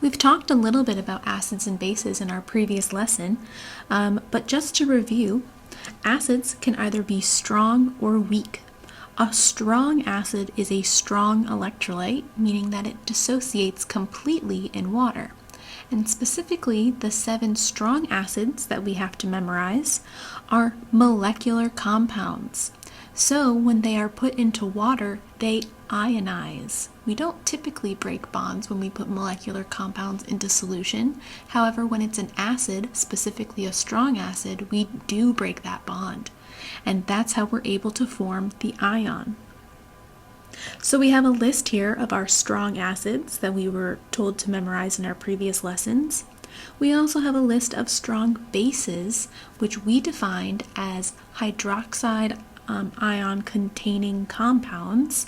We've talked a little bit about acids and bases in our previous lesson, but just to review, acids can either be strong or weak. A strong acid is a strong electrolyte, meaning that it dissociates completely in water. And specifically, the 7 strong acids that we have to memorize are molecular compounds. So when they are put into water, they ionize. We don't typically break bonds when we put molecular compounds into solution. However, when it's an acid, specifically a strong acid, we do break that bond. And that's how we're able to form the ion. So we have a list here of our strong acids that we were told to memorize in our previous lessons. We also have a list of strong bases, which we defined as hydroxide ion containing compounds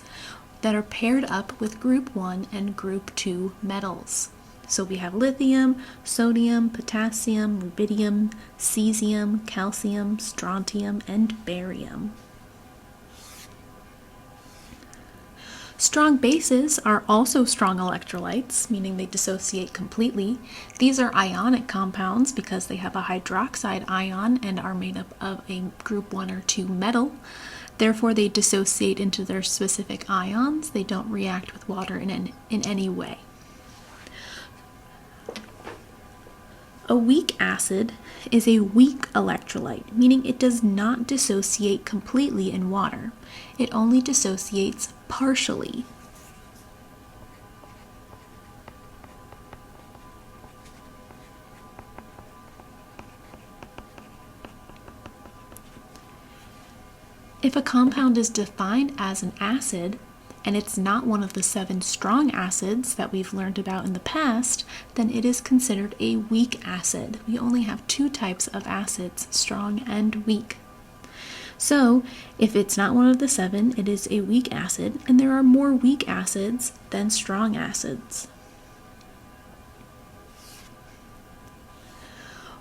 that are paired up with group 1 and group 2 metals. So we have lithium, sodium, potassium, rubidium, cesium, calcium, strontium, and barium. Strong bases are also strong electrolytes, meaning they dissociate completely. These are ionic compounds because they have a hydroxide ion and are made up of a group 1 or 2 metal. Therefore, they dissociate into their specific ions. They don't react with water in any way. A weak acid is a weak electrolyte, meaning it does not dissociate completely in water. It only dissociates partially. If a compound is defined as an acid, and it's not one of the 7 strong acids that we've learned about in the past, then it is considered a weak acid. We only have 2 types of acids, strong and weak. So, if it's not one of the 7, it is a weak acid, and there are more weak acids than strong acids.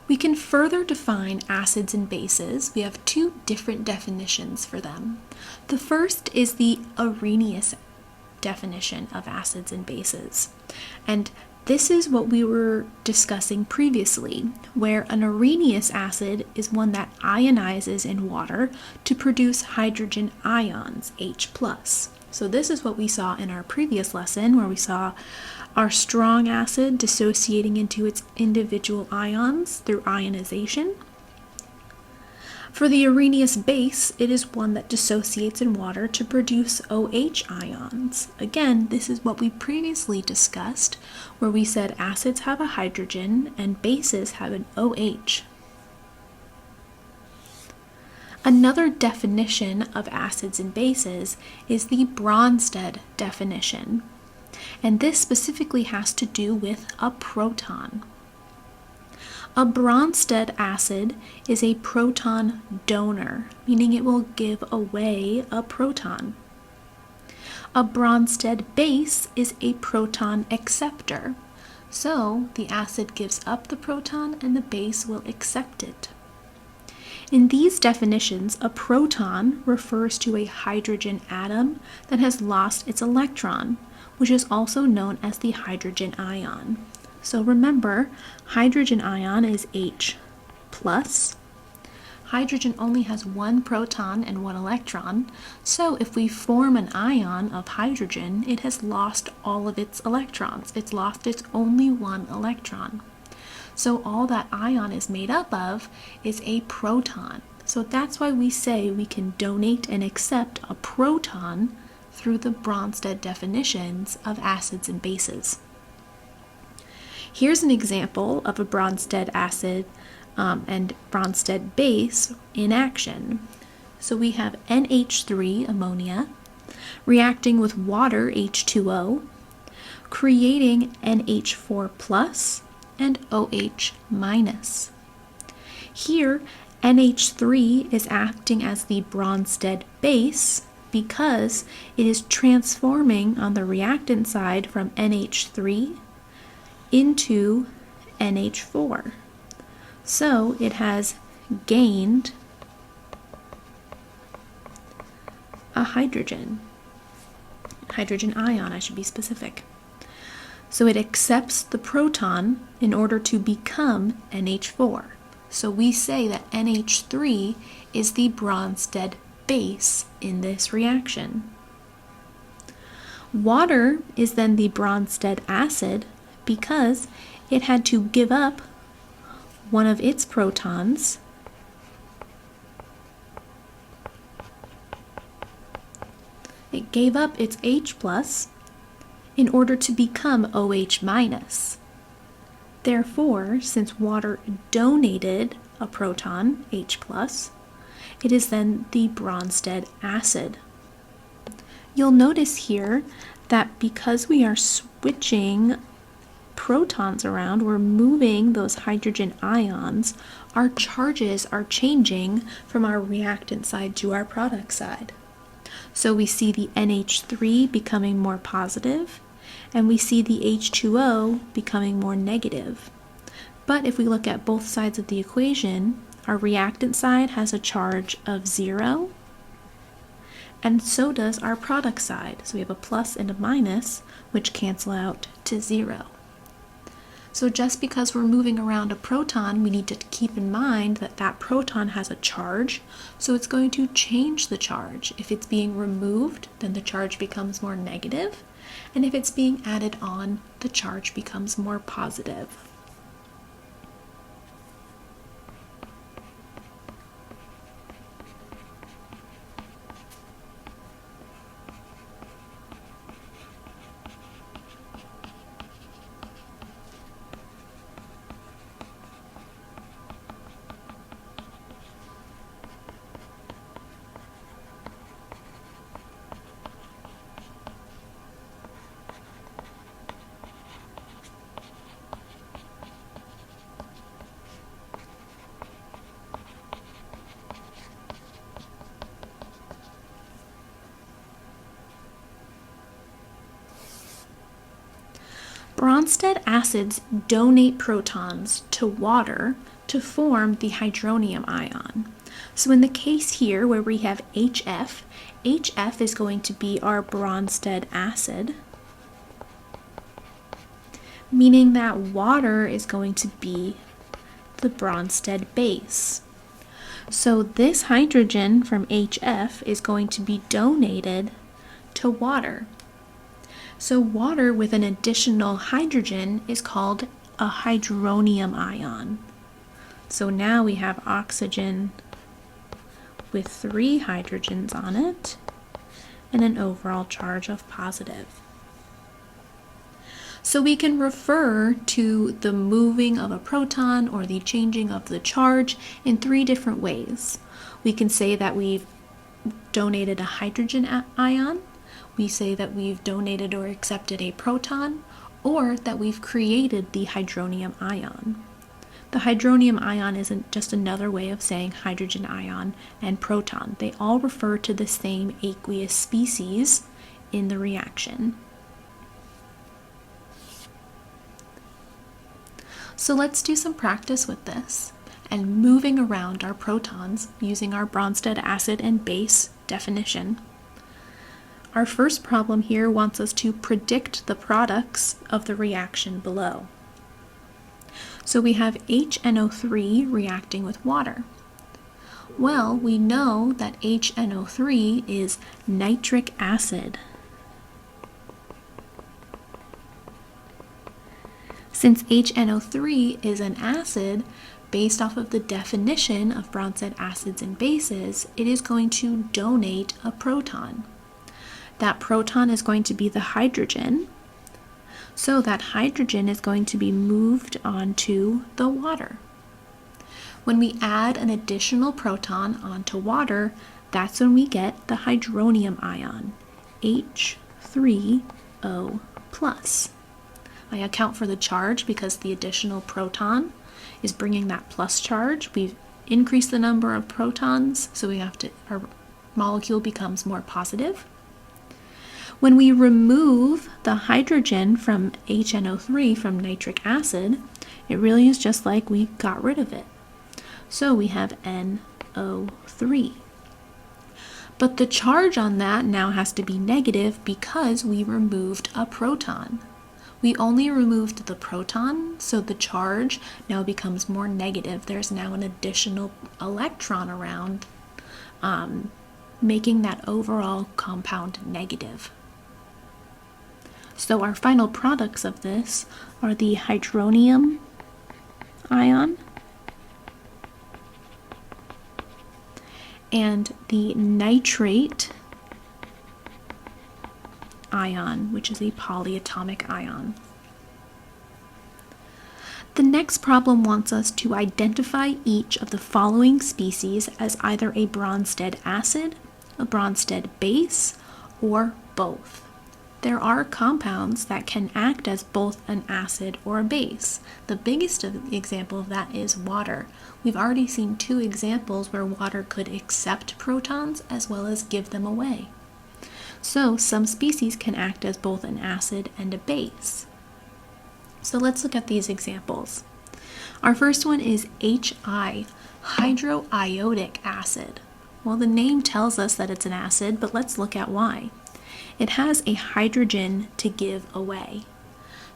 We can further define acids and bases. We have 2 different definitions for them. The first is the Arrhenius definition of acids and bases. And this is what we were discussing previously, where an Arrhenius acid is one that ionizes in water to produce hydrogen ions, H+. So this is what we saw in our previous lesson, where we saw our strong acid dissociating into its individual ions through ionization. For the Arrhenius base, it is one that dissociates in water to produce OH ions. Again, this is what we previously discussed, where we said acids have a hydrogen and bases have an OH. Another definition of acids and bases is the Brønsted definition. And this specifically has to do with a proton. A Brønsted acid is a proton donor, meaning it will give away a proton. A Brønsted base is a proton acceptor. So the acid gives up the proton and the base will accept it. In these definitions, a proton refers to a hydrogen atom that has lost its electron, which is also known as the hydrogen ion. So remember, hydrogen ion is H+. Hydrogen only has 1 proton and 1 electron, so if we form an ion of hydrogen, it has lost all of its electrons. It's lost its only 1 electron. So all that ion is made up of is a proton. So that's why we say we can donate and accept a proton through the Brønsted definitions of acids and bases. Here's an example of a Brønsted acid and Brønsted base in action. So we have NH3 ammonia reacting with water H2O, creating NH4+ and OH-. Here, NH3 is acting as the Brønsted base because it is transforming on the reactant side from NH3 into NH4. So it has gained a hydrogen ion, I should be specific. So it accepts the proton in order to become NH4. So we say that NH3 is the Brønsted base in this reaction. Water is then the Brønsted acid because it had to give up one of its protons It gave up its H plus in order to become OH minus. Therefore, since water donated a proton, H plus, it is then the Brønsted acid. You'll notice here that because we are switching protons around, we're moving those hydrogen ions, our charges are changing from our reactant side to our product side. So we see the NH3 becoming more positive, and we see the H2O becoming more negative. But if we look at both sides of the equation, our reactant side has a charge of 0, and so does our product side. So we have a plus and a minus, which cancel out to 0. So just because we're moving around a proton, we need to keep in mind that that proton has a charge, so it's going to change the charge. If it's being removed, then the charge becomes more negative, and if it's being added on, the charge becomes more positive. Brønsted acids donate protons to water to form the hydronium ion. So in the case here where we have HF, HF is going to be our Brønsted acid, meaning that water is going to be the Brønsted base. So this hydrogen from HF is going to be donated to water. So water with an additional hydrogen is called a hydronium ion. So now we have oxygen with 3 hydrogens on it and an overall charge of positive. So we can refer to the moving of a proton or the changing of the charge in 3 different ways. We can say that we've donated a hydrogen ion, we say that we've donated or accepted a proton, or that we've created the hydronium ion. The hydronium ion isn't just another way of saying hydrogen ion and proton. They all refer to the same aqueous species in the reaction. So let's do some practice with this and moving around our protons using our Brønsted acid and base definition. Our first problem here wants us to predict the products of the reaction below. So we have HNO3 reacting with water. Well, we know that HNO3 is nitric acid. Since HNO3 is an acid, based off of the definition of Brønsted acids and bases, it is going to donate a proton. That proton is going to be the hydrogen, so that hydrogen is going to be moved onto the water. When we add an additional proton onto water, that's when we get the hydronium ion, H3O+. I account for the charge because the additional proton is bringing that plus charge. We've increased the number of protons, so our molecule becomes more positive. When we remove the hydrogen from HNO3 from nitric acid, it really is just like we got rid of it. So we have NO3. But the charge on that now has to be negative because we removed a proton. We only removed the proton, so the charge now becomes more negative. There's now an additional electron around, making that overall compound negative. So our final products of this are the hydronium ion and the nitrate ion, which is a polyatomic ion. The next problem wants us to identify each of the following species as either a Brønsted acid, a Brønsted base, or both. There are compounds that can act as both an acid or a base. The biggest example of that is water. We've already seen 2 examples where water could accept protons as well as give them away. So some species can act as both an acid and a base. So let's look at these examples. Our first one is HI, hydroiodic acid. Well, the name tells us that it's an acid, but let's look at why. It has a hydrogen to give away.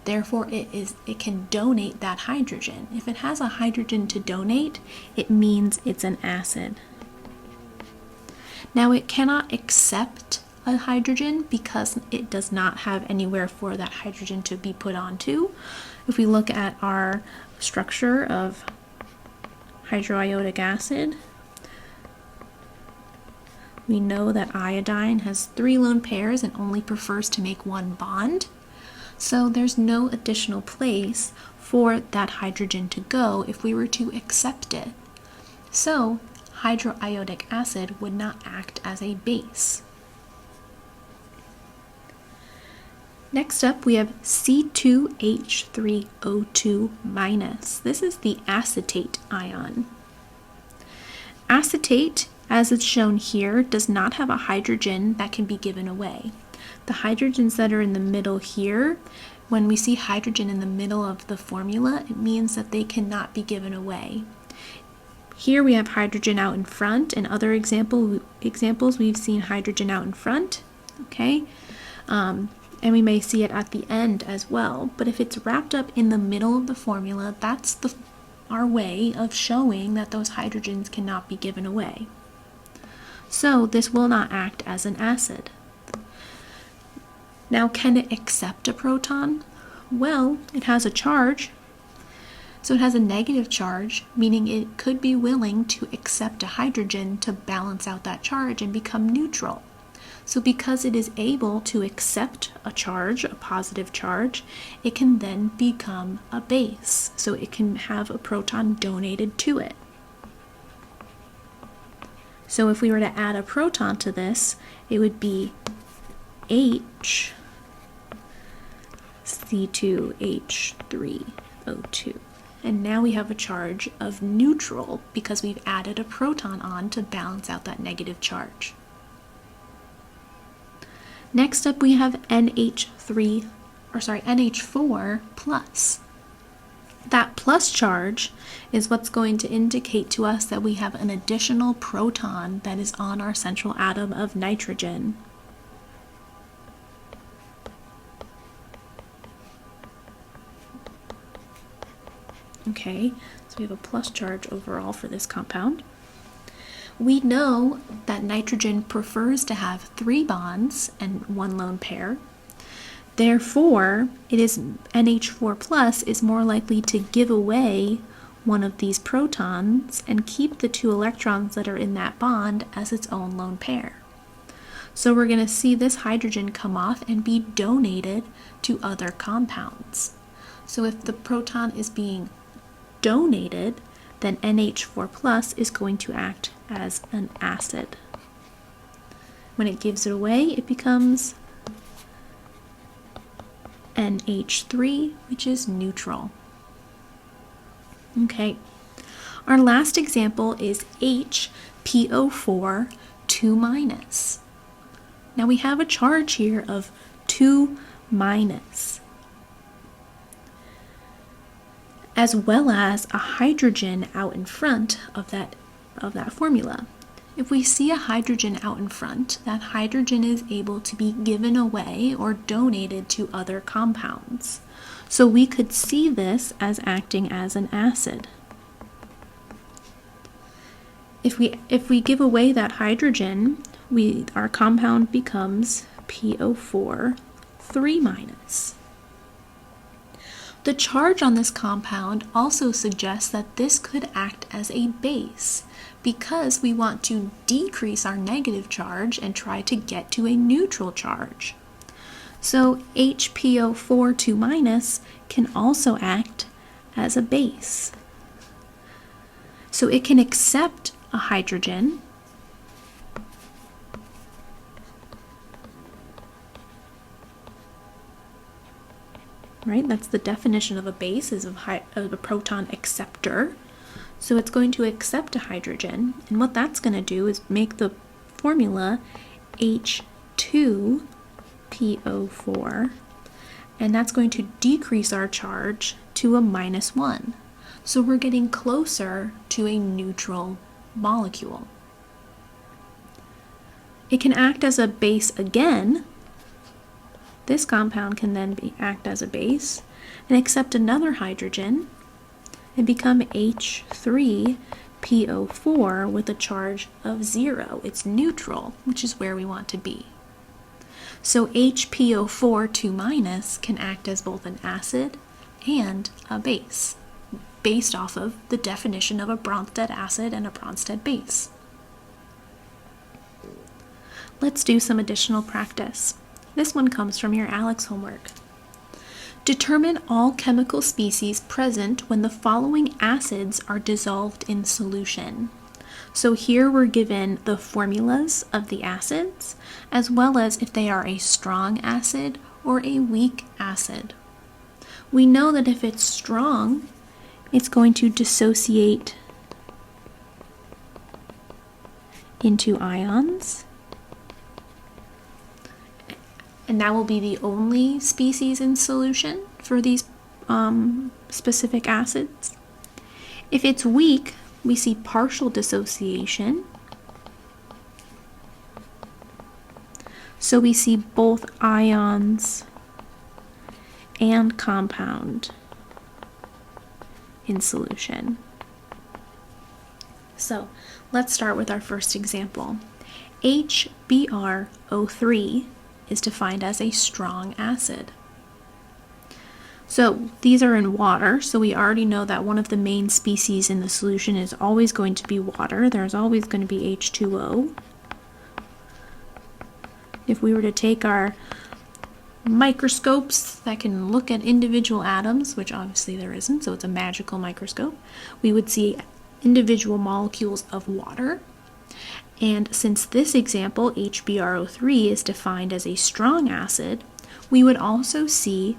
Therefore, it can donate that hydrogen. If it has a hydrogen to donate, it means it's an acid. Now, it cannot accept a hydrogen because it does not have anywhere for that hydrogen to be put onto. If we look at our structure of hydroiodic acid, we know that iodine has 3 lone pairs and only prefers to make 1 bond. So there's no additional place for that hydrogen to go if we were to accept it. So hydroiodic acid would not act as a base. Next up, we have C2H3O2-. This is the acetate ion. Acetate, as it's shown here, does not have a hydrogen that can be given away. The hydrogens that are in the middle here, when we see hydrogen in the middle of the formula, it means that they cannot be given away. Here we have hydrogen out in front. In other examples, we've seen hydrogen out in front, okay? And we may see it at the end as well. But if it's wrapped up in the middle of the formula, that's our way of showing that those hydrogens cannot be given away. So this will not act as an acid. Now, can it accept a proton? Well, it has a charge. So it has a negative charge, meaning it could be willing to accept a hydrogen to balance out that charge and become neutral. So because it is able to accept a charge, a positive charge, it can then become a base. So it can have a proton donated to it. So if we were to add a proton to this, it would be H C2H3O2. And now we have a charge of neutral because we've added a proton on to balance out that negative charge. Next up, we have NH4 plus. That plus charge is what's going to indicate to us that we have an additional proton that is on our central atom of nitrogen. Okay, so we have a plus charge overall for this compound. We know that nitrogen prefers to have 3 bonds and 1 lone pair. Therefore, NH4 plus is more likely to give away one of these protons and keep the 2 electrons that are in that bond as its own lone pair. So we're going to see this hydrogen come off and be donated to other compounds. So if the proton is being donated, then NH4 plus is going to act as an acid. When it gives it away, it becomes NH3, which is neutral. Okay, our last example is HPO4 2-. Now we have a charge here of 2-, as well as a hydrogen out in front of that formula. If we see a hydrogen out in front, that hydrogen is able to be given away or donated to other compounds. So we could see this as acting as an acid. If we give away that hydrogen, our compound becomes PO4 3-. The charge on this compound also suggests that this could act as a base because we want to decrease our negative charge and try to get to a neutral charge. So HPO4 2- can also act as a base. So it can accept a hydrogen right? That's the definition of a base, is of a proton acceptor. So it's going to accept a hydrogen, and what that's going to do is make the formula H2PO4, and that's going to decrease our charge to a -1. So we're getting closer to a neutral molecule. It can act as a base again. This compound can then act as a base and accept another hydrogen and become H3PO4 with a charge of 0. It's neutral, which is where we want to be. So HPO4 2- can act as both an acid and a base, based off of the definition of a Brønsted acid and a Brønsted base. Let's do some additional practice. This one comes from your ALEKS homework. Determine all chemical species present when the following acids are dissolved in solution. So here we're given the formulas of the acids, as well as if they are a strong acid or a weak acid. We know that if it's strong, it's going to dissociate into ions. And that will be the only species in solution for these specific acids. If it's weak, we see partial dissociation. So we see both ions and compound in solution. So let's start with our first example. HBrO3 is defined as a strong acid. So these are in water, so we already know that one of the main species in the solution is always going to be water. There's always going to be H2O. If we were to take our microscopes that can look at individual atoms, which obviously there isn't, so it's a magical microscope, we would see individual molecules of water. And since this example, HBrO3, is defined as a strong acid, we would also see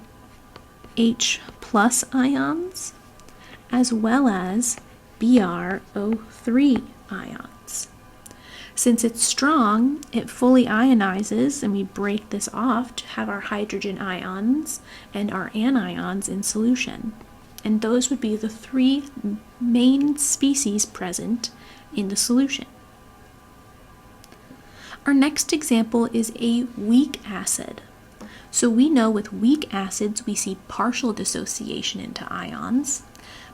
H+ ions as well as BrO3 ions. Since it's strong, it fully ionizes, and we break this off to have our hydrogen ions and our anions in solution. And those would be the three main species present in the solution. Our next example is a weak acid. So we know with weak acids we see partial dissociation into ions,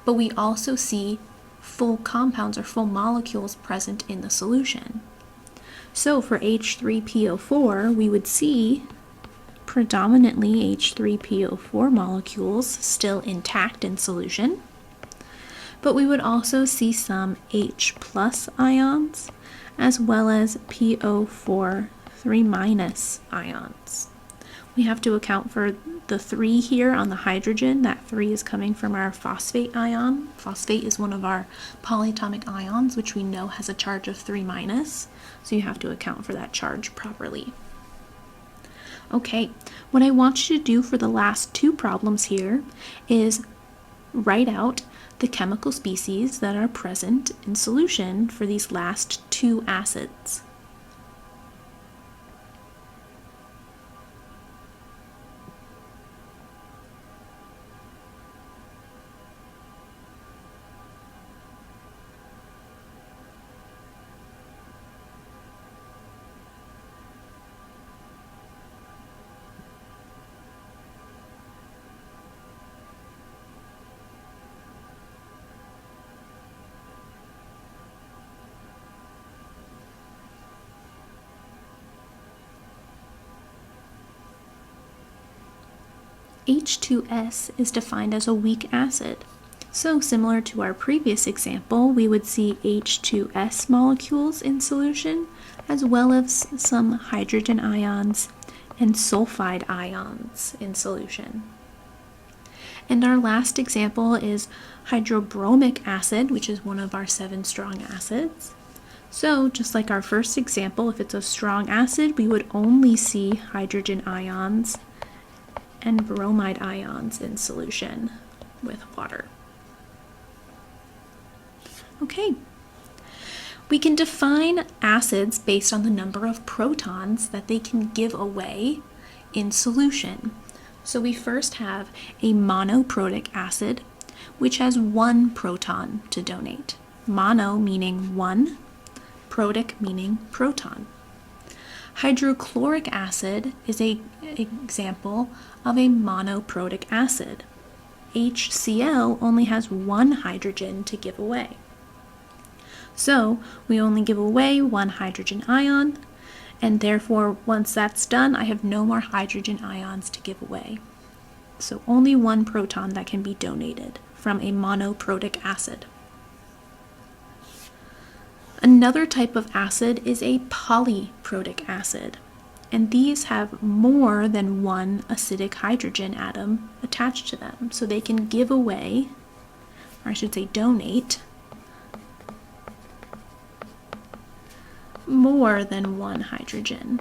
but we also see full compounds or full molecules present in the solution. So for H3PO4, we would see predominantly H3PO4 molecules still intact in solution, but we would also see some H+ ions as well as PO4 3- ions. We have to account for the 3 here on the hydrogen. That 3 is coming from our phosphate ion. Phosphate is one of our polyatomic ions, which we know has a charge of 3-, so you have to account for that charge properly. Okay, what I want you to do for the last 2 problems here is write out the chemical species that are present in solution for these last 2 acids. H2S is defined as a weak acid. So similar to our previous example, we would see H2S molecules in solution, as well as some hydrogen ions and sulfide ions in solution. And our last example is hydrobromic acid, which is one of our 7 strong acids. So just like our first example, if it's a strong acid, we would only see hydrogen ions and bromide ions in solution with water. Okay. We can define acids based on the number of protons that they can give away in solution. So we first have a monoprotic acid, which has 1 proton to donate. Mono meaning 1, protic meaning proton. Hydrochloric acid is an example of a monoprotic acid. HCl only has 1 hydrogen to give away. So we only give away 1 hydrogen ion, and therefore once that's done, I have no more hydrogen ions to give away. So only 1 proton that can be donated from a monoprotic acid. Another type of acid is a polyprotic acid, and these have more than 1 acidic hydrogen atom attached to them. So they can give away, or I should say donate, more than 1 hydrogen.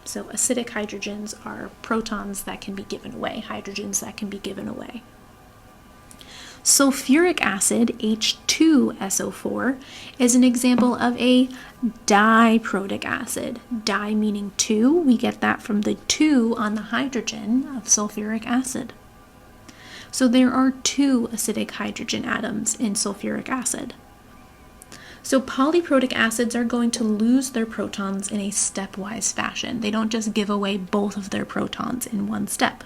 So acidic hydrogens are protons that can be given away, hydrogens that can be given away. Sulfuric acid, H2SO4, is an example of a diprotic acid. Di meaning 2, we get that from the 2 on the hydrogen of sulfuric acid. So there are 2 acidic hydrogen atoms in sulfuric acid. So polyprotic acids are going to lose their protons in a stepwise fashion. They don't just give away both of their protons in one step.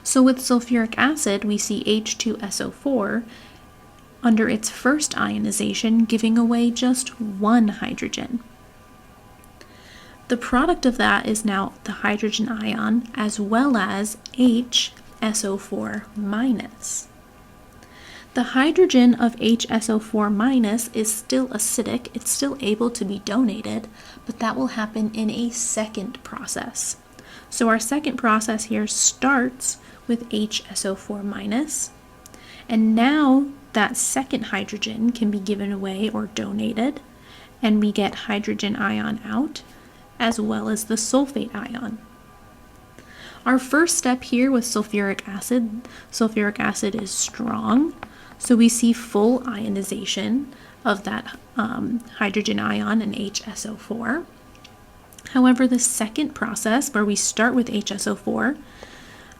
So with sulfuric acid, we see H2SO4 under its first ionization giving away just 1 hydrogen. The product of that is now the hydrogen ion as well as HSO4 minus. The hydrogen of HSO4 minus is still acidic, it's still able to be donated, but that will happen in a second process. So our second process here starts with HSO4 minus, and now that second hydrogen can be given away or donated, and we get hydrogen ion out, as well as the sulfate ion. Our first step here with sulfuric acid is strong, so we see full ionization of that hydrogen ion and HSO4. However, the second process, where we start with HSO4,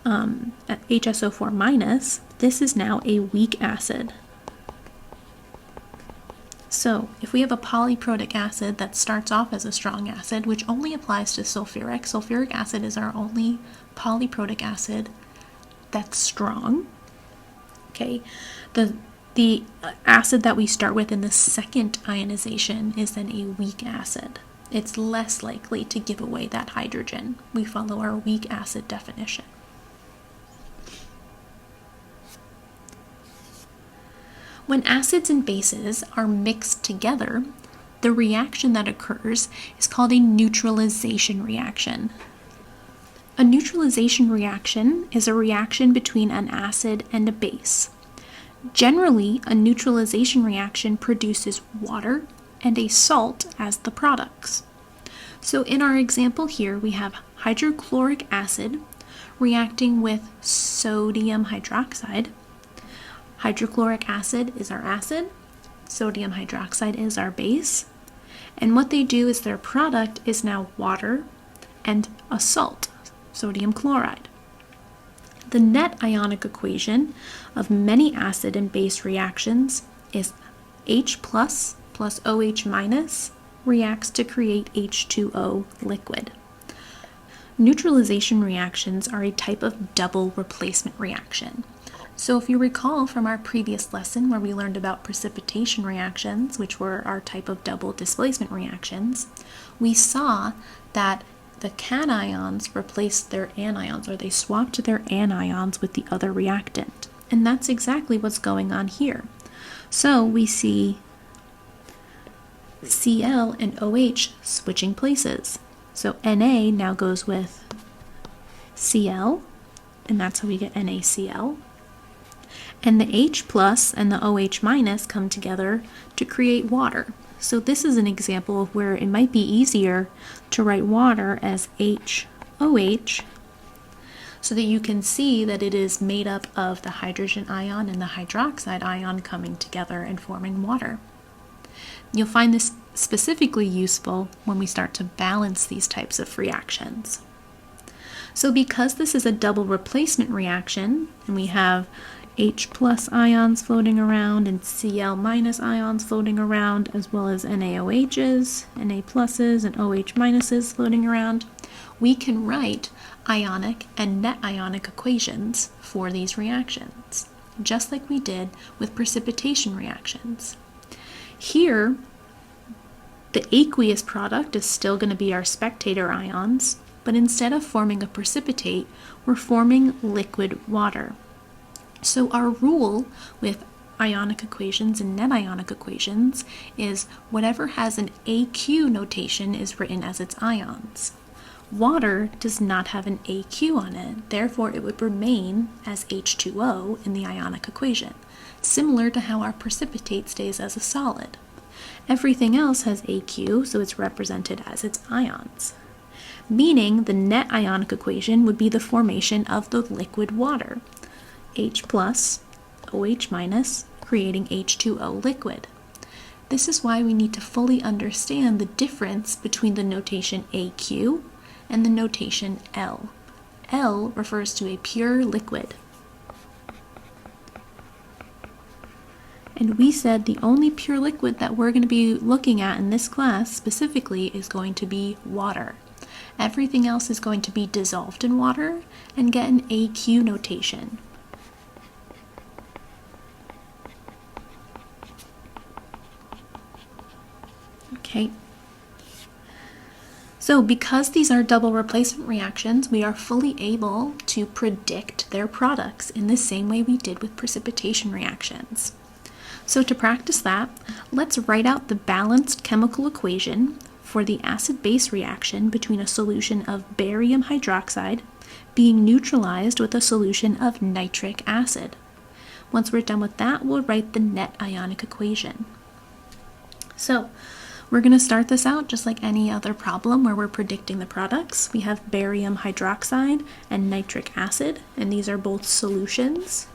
HSO4 minus, this is now a weak acid. So if we have a polyprotic acid that starts off as a strong acid, which only applies to sulfuric acid is our only polyprotic acid that's strong. Okay, the acid that we start with in the second ionization is then a weak acid. It's less likely to give away that hydrogen. We follow our weak acid definition. When acids and bases are mixed together, the reaction that occurs is called a neutralization reaction. A neutralization reaction is a reaction between an acid and a base. Generally, a neutralization reaction produces water and a salt as the products. So in our example here, we have hydrochloric acid reacting with sodium hydroxide. Hydrochloric acid is our acid, sodium hydroxide is our base, and what they do is their product is now water and a salt, sodium chloride. The net ionic equation of many acid and base reactions is H plus OH minus reacts to create H2O liquid. Neutralization reactions are a type of double replacement reaction. So if you recall from our previous lesson where we learned about precipitation reactions, which were our type of double displacement reactions, we saw that the cations replaced their anions, or they swapped their anions with the other reactant. And that's exactly what's going on here. So we see Cl and OH switching places. So Na now goes with Cl, and that's how we get NaCl. And the H plus and the OH minus come together to create water. So this is an example of where it might be easier to write water as HOH, so that you can see that it is made up of the hydrogen ion and the hydroxide ion coming together and forming water. You'll find this specifically useful when we start to balance these types of reactions. So because this is a double replacement reaction, and we have H plus ions floating around and Cl minus ions floating around, as well as NaOHs, Na pluses, and OH minuses floating around, we can write ionic and net ionic equations for these reactions, just like we did with precipitation reactions. Here, the aqueous product is still going to be our spectator ions, but instead of forming a precipitate, we're forming liquid water. So our rule with ionic equations and net ionic equations is whatever has an AQ notation is written as its ions. Water does not have an AQ on it, therefore it would remain as H2O in the ionic equation, similar to how our precipitate stays as a solid. Everything else has AQ, so it's represented as its ions, meaning the net ionic equation would be the formation of the liquid water, H plus, OH minus, creating H2O liquid. This is why we need to fully understand the difference between the notation AQ and the notation L. L refers to a pure liquid. And we said the only pure liquid that we're going to be looking at in this class specifically is going to be water. Everything else is going to be dissolved in water and get an AQ notation. Okay. So because these are double replacement reactions, we are fully able to predict their products in the same way we did with precipitation reactions. So to practice that, let's write out the balanced chemical equation for the acid-base reaction between a solution of barium hydroxide being neutralized with a solution of nitric acid. Once we're done with that, we'll write the net ionic equation. So we're going to start this out just like any other problem where we're predicting the products. We have barium hydroxide and nitric acid, and these are both solutions.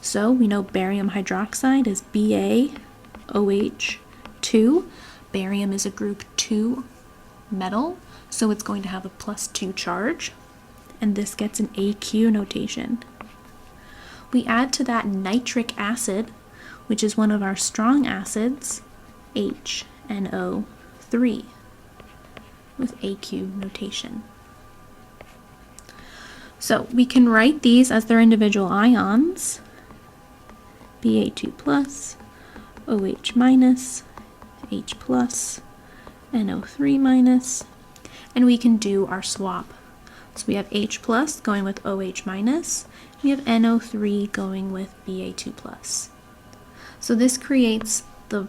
So we know barium hydroxide is BaOH2. Barium is a group 2 metal, so it's going to have a +2 charge, and this gets an AQ notation. We add to that nitric acid, which is one of our strong acids, HNO3, with AQ notation. So we can write these as their individual ions, Ba2 plus, OH minus, H plus, NO3 minus, and we can do our swap. So we have H plus going with OH minus, we have NO3 going with Ba2 plus. So this creates the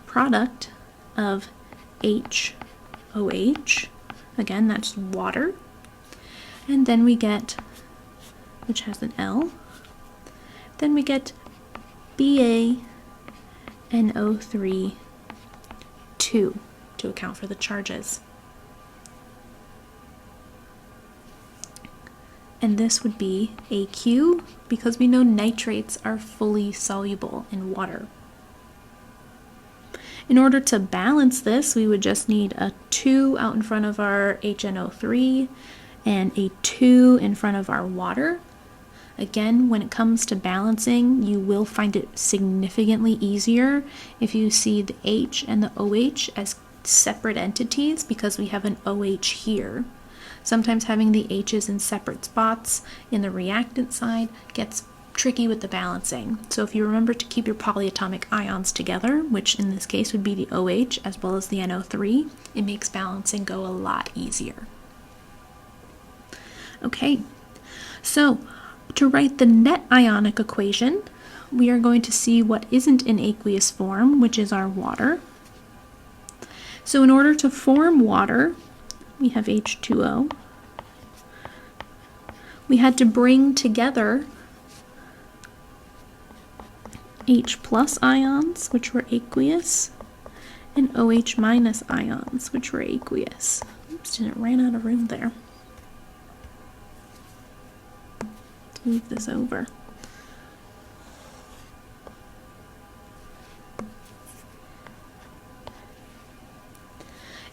product of HOH, again that's water, and then we get, which has an L, then we get BaNO3 2 to account for the charges. And this would be AQ because we know nitrates are fully soluble in water. In order to balance this, we would just need a 2 out in front of our HNO3 and a 2 in front of our water. Again, when it comes to balancing, you will find it significantly easier if you see the H and the OH as separate entities because we have an OH here. Sometimes having the H's in separate spots in the reactant side gets tricky with the balancing. So if you remember to keep your polyatomic ions together, which in this case would be the OH as well as the NO3, it makes balancing go a lot easier. Okay, so to write the net ionic equation, we are going to see what isn't in aqueous form, which is our water. So in order to form water, we have H2O. We had to bring together H plus ions, which were aqueous, and OH minus ions, which were aqueous. Oops, ran out of room there. Let's move this over.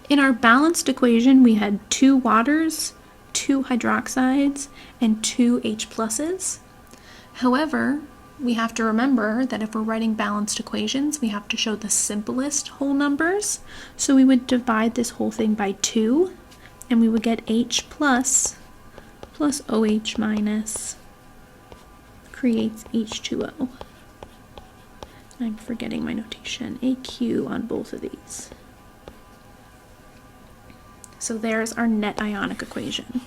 In our balanced equation, we had 2 waters, 2 hydroxides, and 2 H pluses. However, we have to remember that if we're writing balanced equations, we have to show the simplest whole numbers. So we would divide this whole thing by 2, and we would get H plus OH minus creates H2O. I'm forgetting my notation, AQ on both of these. So there's our net ionic equation,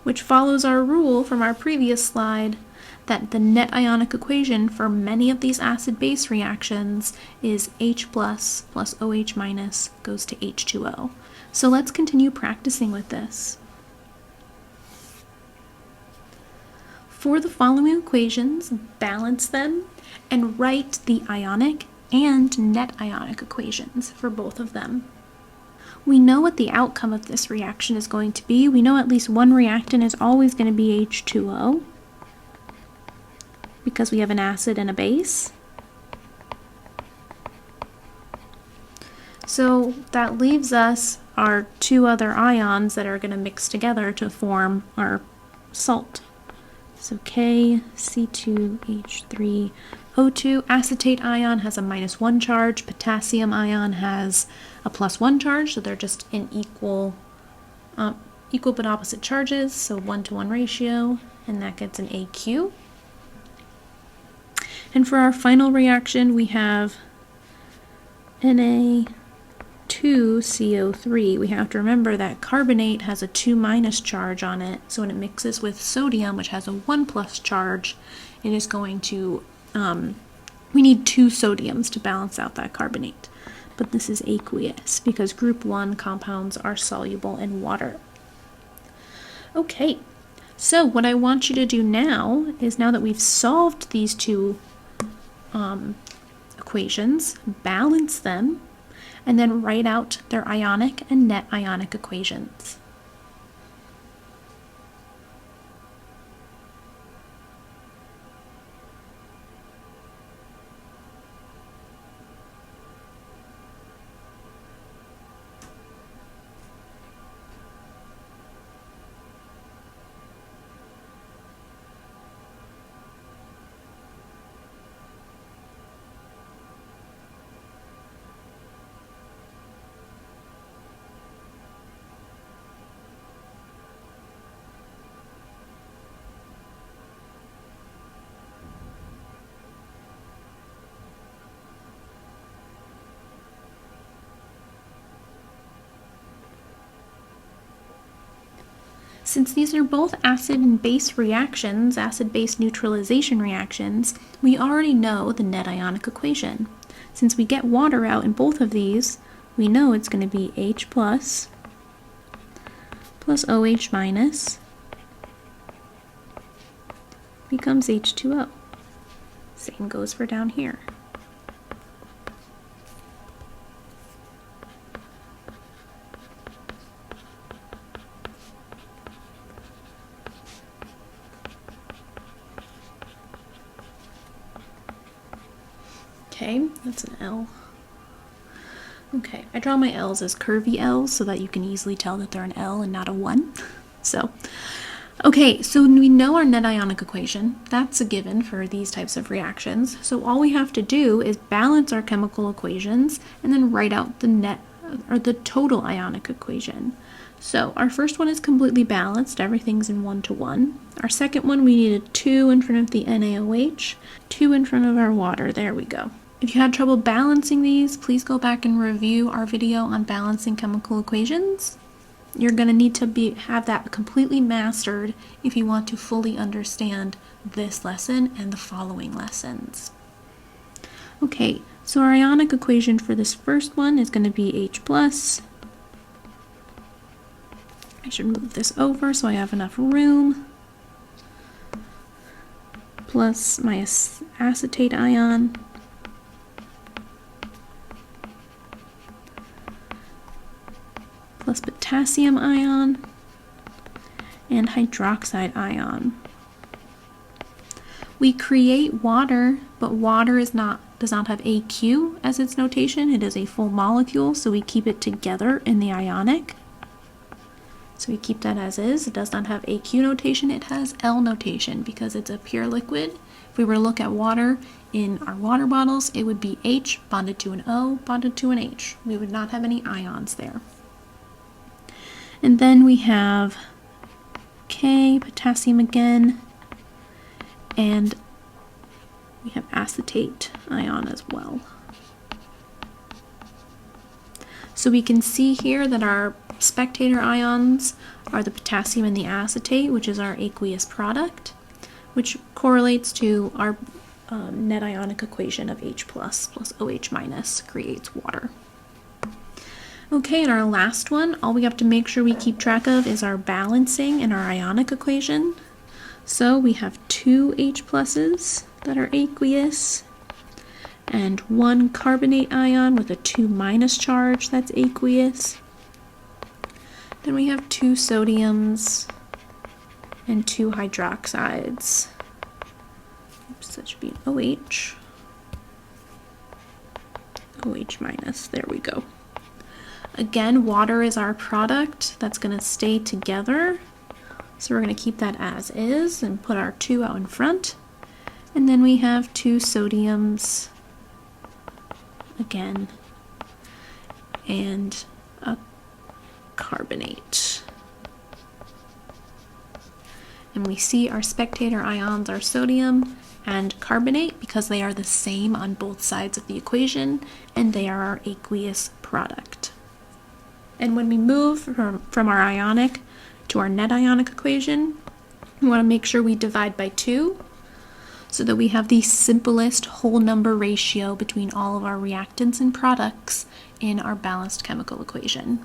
which follows our rule from our previous slide that the net ionic equation for many of these acid-base reactions is H plus OH minus goes to H2O. So let's continue practicing with this. For the following equations, balance them and write the ionic and net ionic equations for both of them. We know what the outcome of this reaction is going to be. We know at least one reactant is always going to be H2O because we have an acid and a base. So that leaves us our 2 other ions that are going to mix together to form our salt. So KC2H3O2, acetate ion has a -1 charge, potassium ion has a +1 charge, so they're just in equal but opposite charges, so 1-to-1 ratio, and that gets an AQ. And for our final reaction, we have Na2CO3. We have to remember that carbonate has a 2- charge on it, so when it mixes with sodium, which has a 1+ charge, it is going to, we need 2 sodiums to balance out that carbonate. But this is aqueous because group 1 compounds are soluble in water. Okay, so what I want you to do now is, now that we've solved these 2 equations, balance them, and then write out their ionic and net ionic equations. Since these are both acid and base reactions, acid-base neutralization reactions, we already know the net ionic equation. Since we get water out in both of these, we know it's going to be H plus OH minus becomes H2O. Same goes for down here. Okay, that's an L. Okay, I draw my L's as curvy L's so that you can easily tell that they're an L and not a 1. Okay, so we know our net ionic equation. That's a given for these types of reactions. So all we have to do is balance our chemical equations and then write out the net or the total ionic equation. So our first one is completely balanced, everything's in 1-to-1. Our second one, we needed 2 in front of the NaOH, 2 in front of our water. There we go. If you had trouble balancing these, please go back and review our video on balancing chemical equations. You're going to need to have that completely mastered if you want to fully understand this lesson and the following lessons. Okay, so our ionic equation for this first one is going to be H+. I should move this over so I have enough room. Plus my acetate ion. Plus potassium ion. And hydroxide ion. We create water, but water does not have AQ as its notation. It is a full molecule, so we keep it together in the ionic. So we keep that as is. It does not have AQ notation, it has L notation because it's a pure liquid. If we were to look at water in our water bottles, it would be H bonded to an O bonded to an H. We would not have any ions there. And then we have K, potassium again, and we have acetate ion as well. So we can see here that our spectator ions are the potassium and the acetate, which is our aqueous product, which correlates to our net ionic equation of H plus OH minus creates water. Okay, and our last one, all we have to make sure we keep track of is our balancing in our ionic equation. So we have 2 H pluses that are aqueous, and 1 carbonate ion with a 2 minus charge that's aqueous. Then we have 2 sodiums and 2 hydroxides. Oops, that should be an OH. OH minus, there we go. Again, water is our product that's going to stay together. So we're going to keep that as is and put our 2 out in front. And then we have 2 sodiums again and a carbonate. And we see our spectator ions are sodium and carbonate because they are the same on both sides of the equation and they are our aqueous product. And when we move from our ionic to our net ionic equation, we want to make sure we divide by 2 so that we have the simplest whole number ratio between all of our reactants and products in our balanced chemical equation.